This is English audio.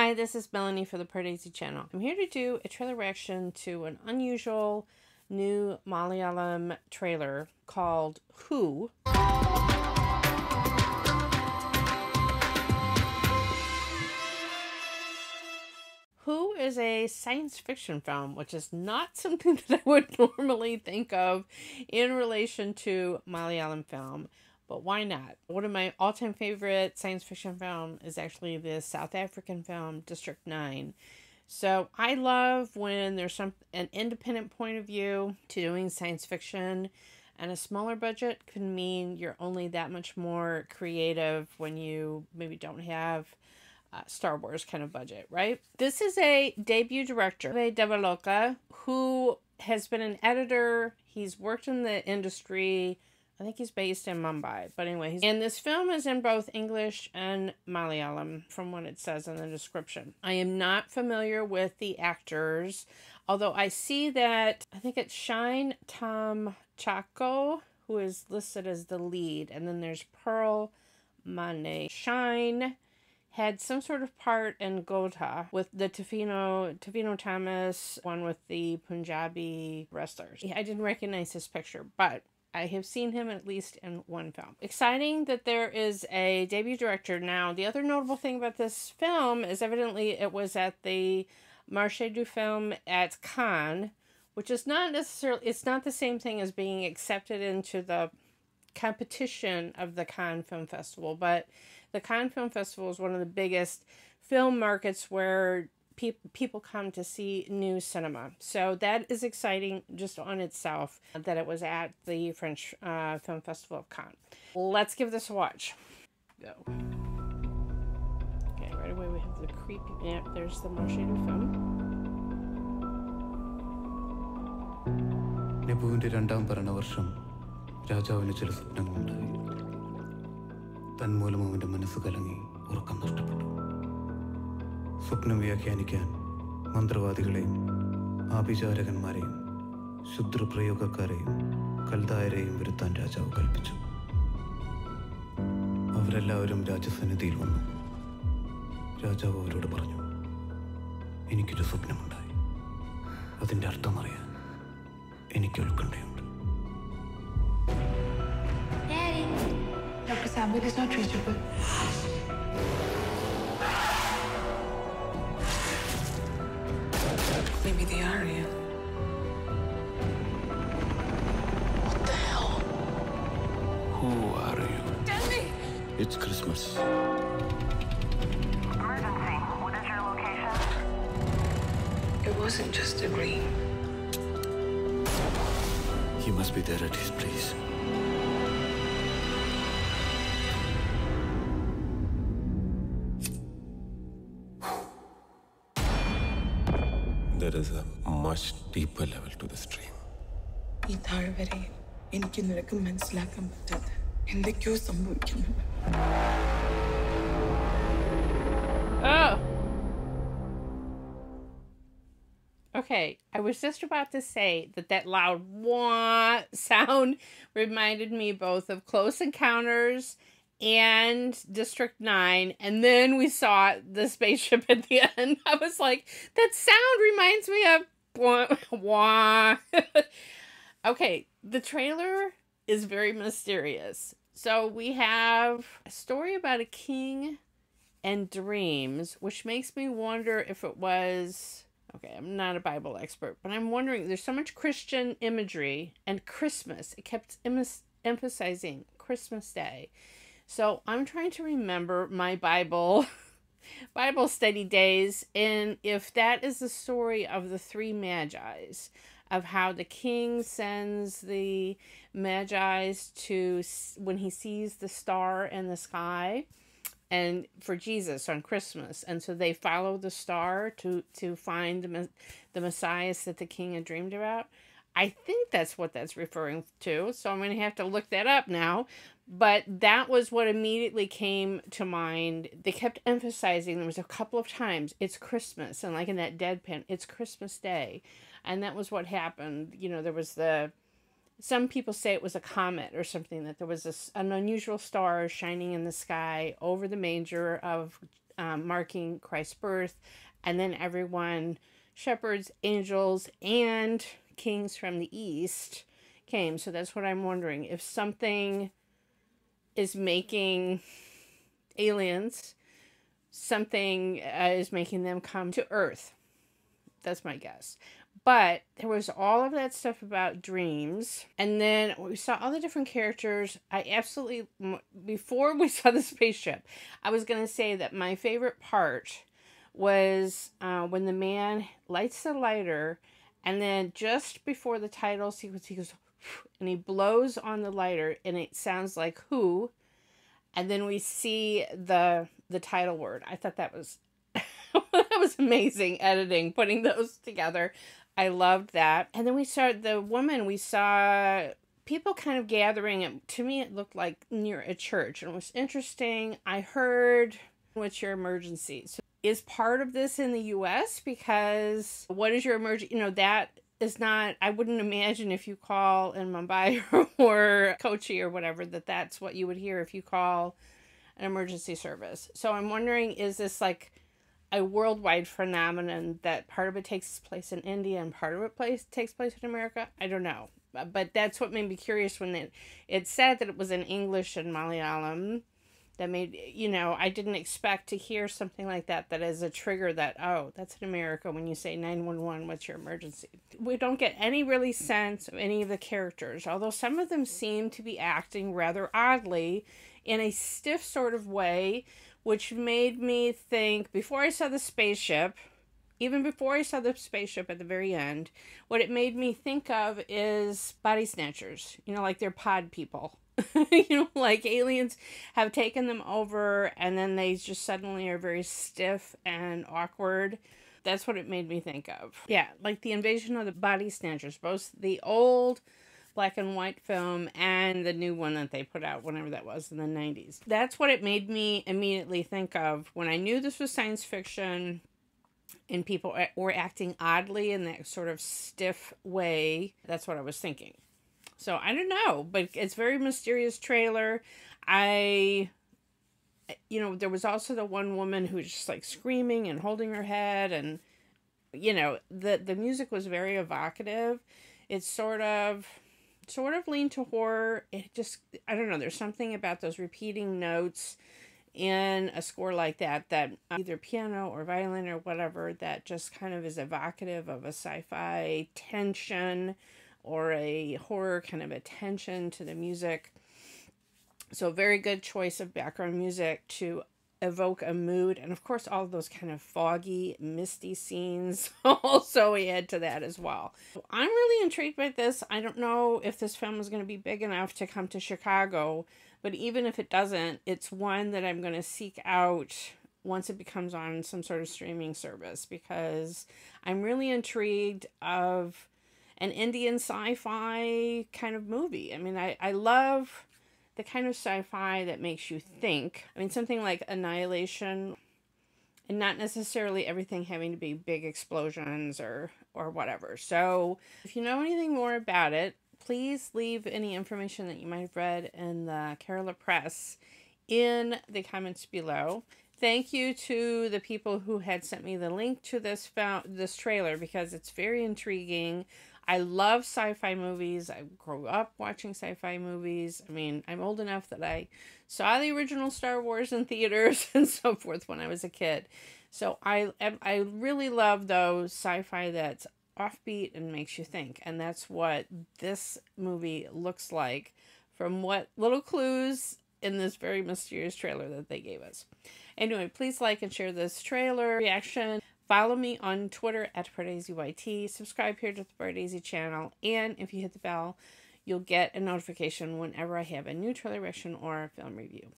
Hi, this is Melanie for the Pardesi channel. I'm here to do a trailer reaction to an unusual new Malayalam trailer called Who. Who is a science fiction film, which is not something that I would normally think of in relation to Malayalam film. But why not? One of my all-time favorite science fiction film is actually the South African film District 9. So I love when there's an independent point of view to doing science fiction, and a smaller budget can mean you're only that much more creative when you maybe don't have Star Wars kind of budget, right? This is a debut director, Ajay Devaloka, who has been an editor. He's worked in the industry. I think he's based in Mumbai, but anyway. And this film is in both English and Malayalam, from what it says in the description. I am not familiar with the actors, although I see that, I think it's Shine Tom Chacko, who is listed as the lead, and then there's Pearle Maaney. Shine had some sort of part in Gota with the Tofino Thomas, one with the Punjabi wrestlers. I didn't recognize his picture, but I have seen him at least in one film. Exciting that there is a debut director now. The other notable thing about this film is evidently it was at the Marché du Film at Cannes, which is not necessarily, it's not the same thing as being accepted into the competition of the Cannes Film Festival, but the Cannes Film Festival is one of the biggest film markets where people come to see new cinema. So that is exciting just on itself that it was at the French Film Festival of Cannes. Let's give this a watch. Go. Okay, right away we have the creepy, yeah, there's the Marché du Film. നെബുവിന്റെ രണ്ടാം ഭരണവർഷം രാജാവിന് ചില സ്വപ്നങ്ങളുണ്ടായി. തന്മൂലം അവന്റെ മനസ്സ് കലങ്ങി ഉറക്കം നഷ്ടപ്പെട്ടു. സ്വപ്നം വ്യാഖ്യാനിക്കാൻ മന്ത്രവാദികളെയും ആഭിചാരകന്മാരെയും ശുദ്രപ്രയോഗക്കാരെയും കൽദായരെയും വരുത്താൻ രാജാവ് കൽപ്പിച്ചു. അവരെല്ലാവരും രാജസന്നിധിയിൽ വന്നു. രാജാവ് അവരോട് പറഞ്ഞു, എനിക്കൊരു സ്വപ്നമുണ്ടായി. അതിൻ്റെ അർത്ഥം അറിയാൻ എനിക്ക് ഉത്കണ്ഠയുണ്ട്. Dr. Samuel is not reachable. Maybe they are real. What the hell? Who are you? Tell me! It's Christmas. Emergency. What is your location? It wasn't just a dream. He must be there at his place. There is a much deeper level to this dream. ഈ താഴ്വരയിൽ എനിക്ക് നിനക്ക് മനസ്സിലാക്കാൻ പറ്റാത്ത എന്തൊക്കെയോ സംഭവിക്കുന്നുണ്ട്. Oh! Okay, I was just about to say that loud wah sound reminded me both of Close Encounters and District 9, and then we saw the spaceship at the end. I was like, that sound reminds me of wah. Okay, the trailer is very mysterious. So we have a story about a king and dreams, which makes me wonder if it was... Okay, I'm not a Bible expert, but I'm wondering, there's so much Christian imagery and Christmas. It kept emphasizing Christmas Day. So I'm trying to remember my Bible study days, and if that is the story of the three Magi's, of how the king sends the Magi's to, when he sees the star in the sky, and for Jesus on Christmas, and so they follow the star to find the Messiah that the king had dreamed about. I think that's what that's referring to, so I'm going to have to look that up now. But that was what immediately came to mind. They kept emphasizing, there was a couple of times, it's Christmas, and like in that deadpan, it's Christmas Day. And that was what happened. You know, there was some people say it was a comet or something, that there was an unusual star shining in the sky over the manger marking Christ's birth, and then everyone, shepherds, angels, and kings from the east came. So that's what I'm wondering. If something is making aliens, something is making them come to Earth. That's my guess. But there was all of that stuff about dreams. And then we saw all the different characters. I absolutely, before we saw the spaceship, I was going to say that my favorite part was when the man lights the lighter, and then just before the title sequence, he goes, and he blows on the lighter, and it sounds like who, and then we see the title word. I thought that was that was amazing editing, putting those together. I loved that. And then we saw the woman, we saw people kind of gathering, and to me it looked like near a church, and it was interesting. I heard, what's your emergency? So is part of this in the US? Because what is your emergency? You know, that is not, I wouldn't imagine if you call in Mumbai or Kochi or whatever, that's what you would hear if you call an emergency service. So I'm wondering, is this like a worldwide phenomenon that part of it takes place in India and part of it takes place in America? I don't know. But that's what made me curious when it said that it was in English and Malayalam. That made, you know, I didn't expect to hear something like that is a trigger that, oh, that's in America when you say 911, what's your emergency? We don't get any really sense of any of the characters, although some of them seem to be acting rather oddly in a stiff sort of way, which made me think, before I saw the spaceship, even before I saw the spaceship at the very end, what it made me think of is body snatchers, you know, like they're pod people. You know, like aliens have taken them over and then they just suddenly are very stiff and awkward. That's what it made me think of. Yeah, like the Invasion of the Body Snatchers, both the old black and white film and the new one that they put out, whenever that was, in the 90s. That's what it made me immediately think of when I knew this was science fiction and people were acting oddly in that sort of stiff way. That's what I was thinking. So I don't know, but it's a very mysterious trailer. You know, there was also the one woman who was just like screaming and holding her head, and, you know, the music was very evocative. It sort of leaned to horror. It just, I don't know, there's something about those repeating notes in a score like that either piano or violin or whatever, that just kind of is evocative of a sci-fi tension or a horror kind of attention to the music. So very good choice of background music to evoke a mood. And of course, all of those kind of foggy, misty scenes also add to that as well. So I'm really intrigued by this. I don't know if this film is going to be big enough to come to Chicago, but even if it doesn't, it's one that I'm going to seek out once it becomes on some sort of streaming service, because I'm really intrigued of an Indian sci-fi kind of movie. I mean, I love the kind of sci-fi that makes you think. I mean, something like Annihilation, and not necessarily everything having to be big explosions or whatever. So if you know anything more about it, please leave any information that you might have read in the Kerala Press in the comments below. Thank you to the people who had sent me the link to this trailer, because it's very intriguing. I love sci-fi movies. I grew up watching sci-fi movies. I mean, I'm old enough that I saw the original Star Wars in theaters and so forth when I was a kid. So I really love those sci-fi that's offbeat and makes you think. And that's what this movie looks like from what little clues in this very mysterious trailer that they gave us. Anyway, please like and share this trailer reaction. Follow me on Twitter at PardeziYT. Subscribe here to the Pardesi channel. And if you hit the bell, you'll get a notification whenever I have a new trailer reaction or a film review.